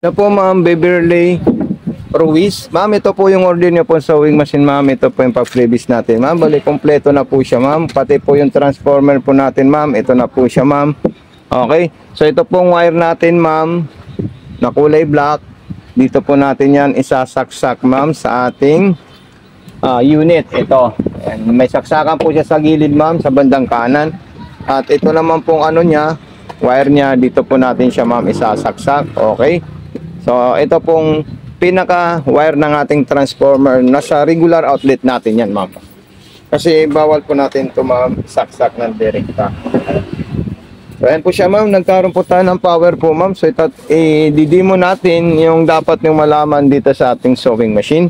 Ito po ma'am, Beverly Ruiz. Ma'am, ito po yung order niyo po sa sewing machine ma'am. Ito po yung pa-freebies natin ma'am. Bali, kompleto na po siya ma'am. Pati po yung transformer po natin ma'am. Ito na po siya ma'am. Okay. So ito pong wire natin ma'am na kulay black. Dito po natin yan isasaksak ma'am sa ating unit. Ito. Ayan. May saksakan po siya sa gilid ma'am sa bandang kanan. At ito naman pong ano niya, wire niya. Dito po natin siya ma'am isasaksak. Okay. So, ito pong pinaka-wire ng ating transformer. Nasa regular outlet natin yan, ma'am. Kasi bawal po natin ito, ma'am, saksak ng direkta. So, ayan po siya, ma'am. Nagkaroon po tayo ng power po, ma'am. So, i-demo natin yung dapat yung malaman dito sa ating sewing machine.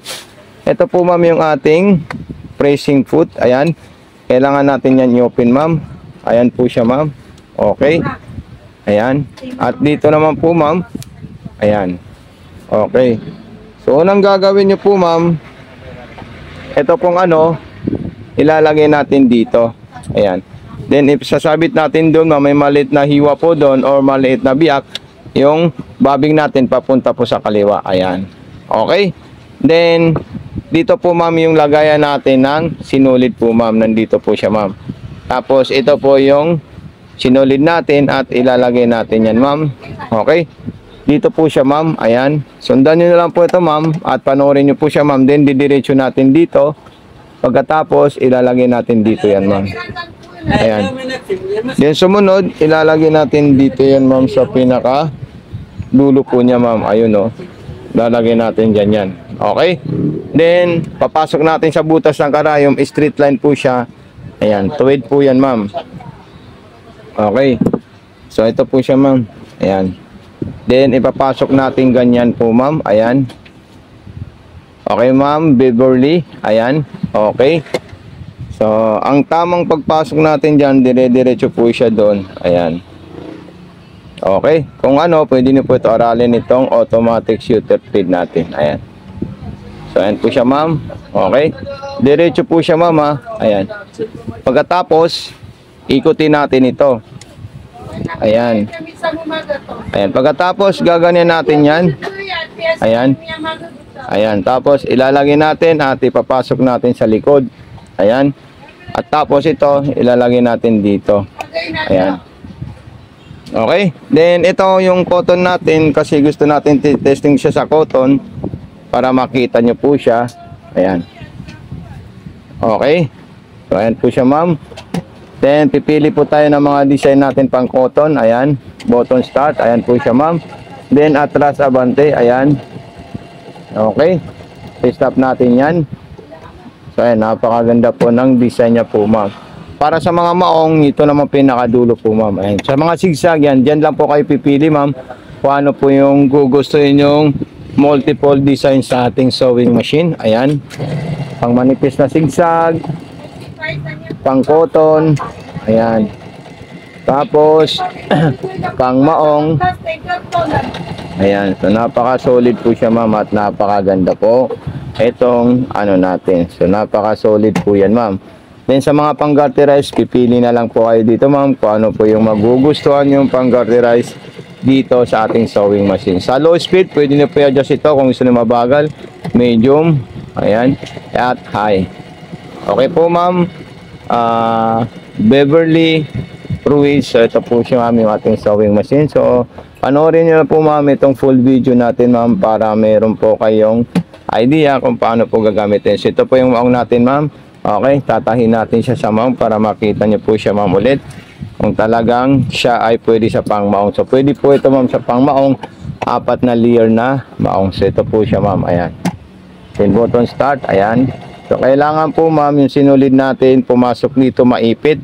Ito po, ma'am, yung ating pressing foot. Ayan. Kailangan natin yan i-open, ma'am. Ayan po siya, ma'am. Okay. Ayan. At dito naman po, ma'am. Ayan. Okay. So, unang gagawin nyo po, ma'am, ito pong ano, ilalagay natin dito. Ayan. Then, if sasabit natin doon, ma'am, may maliit na hiwa po doon or maliit na biyak, yung bobbing natin papunta po sa kaliwa. Ayan. Okay. Then, dito po, ma'am, yung lagayan natin ng sinulid po, ma'am. Nandito po siya, ma'am. Tapos, ito po yung sinulid natin at ilalagay natin yan, ma'am. Okay. Dito po siya, ma'am. Ayan. Sundan nyo na lang po ito, ma'am. At panoorin nyo po siya, ma'am. Then, didiretso natin dito. Pagkatapos, ilalagay natin dito yan, ma'am. Ayan. Then, sumunod, ilalagay natin dito yan, ma'am, sa pinaka dulo po niya, ma'am. Ayun, oh. Lalagay natin dyan yan. Okay? Then, papasok natin sa butas ng karayom. Straight line po siya. Ayan. Tuwid po yan, ma'am. Okay. So, ito po siya, ma'am. Ayan. Then, ipapasok natin ganyan po, ma'am. Ayan. Okay, ma'am. Beverly. Ayan. Okay. So, ang tamang pagpasok natin dyan, dire-diretso po siya doon. Ayan. Okay. Kung ano, pwede niyo po ito aralin itong automatic shooter feed natin. Ayan. So, ayan po siya, ma'am. Okay. Diretso po siya, ma'am, ha. Ayan. Pagkatapos, ikutin natin ito. Ayan. Ayan. Pagkatapos, gaganyan natin yan. Ayan. Ayan. Tapos, ilalagay natin at ipapasok natin sa likod. Ayan. At tapos ito, ilalagay natin dito. Ayan. Okay. Then, ito yung cotton natin kasi gusto natin testing siya sa cotton para makita nyo po siya. Ayan. Okay. So, ayan po siya, ma'am. Then, pipili po tayo ng mga design natin pang cotton. Ayan. Button start. Ayan po siya, ma'am. Then, atras abante. Ayan. Okay. I-stop natin yan. So, ayan. Napakaganda po ng design niya po, ma'am. Para sa mga maong, ito naman pinakadulo po, ma'am. Ayan. Sa mga zigzag yan, dyan lang po kayo pipili, ma'am. Kung ano po yung gugustuhin yung multiple design sa ating sewing machine. Ayan. Pang manipis na zigzag. Pang cotton. Ayan. Tapos pang maong. Ayan. So napaka solid po siya, ma'am, at napakaganda po itong ano natin. So napaka solid po yan, ma'am. Then sa mga pang garterize, pipili na lang po kayo dito, ma'am, kung ano po yung magugustuhan yung pang garterize dito sa ating sewing machine. Sa low speed, pwede nyo po i-adjust ito kung gusto nyo mabagal, medium, ayan, at high. Okay po, ma'am. Beverly Ruiz. So, ito po siya, ma'am, yung ating sewing machine. So, panoorin nyo na po, ma'am, itong full video natin, ma'am, para meron po kayong idea kung paano po gagamitin. So, ito po yung maong natin, ma'am. Okay, tatahin natin siya sa maong para makita nyo po siya, ma'am, ulit. Kung talagang siya ay pwede sa pangmaong. So, pwede po ito, ma'am, sa pangmaong. 4 na layer na maong. So, ito po siya, ma'am. Ayan. Then, button start. Ayan. So, kailangan po, ma'am, yung sinulid natin, pumasok dito maipit.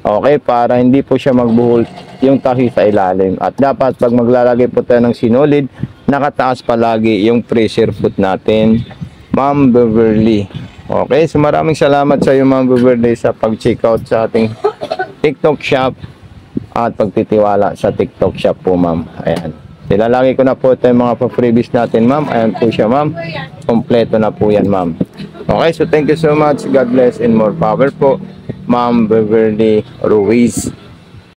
Okay, para hindi po siya magbuhol yung tahi sa ilalim. At dapat, pag maglalagay po tayo ng sinulid, nakataas palagi yung pressure foot natin, Ma'am Beverly. Okay, so maraming salamat sa iyo, Ma'am Beverly, sa pag-check out sa ating TikTok shop at pagtitiwala sa TikTok shop po, ma'am. Ayan. Nilalagay ko na po ito yung mga pa-freebies natin, ma'am. Ayan po siya, ma'am. Kompleto na po yan, ma'am. Okay, so thank you so much. God bless and more power po, Ma'am Beverly Ruiz.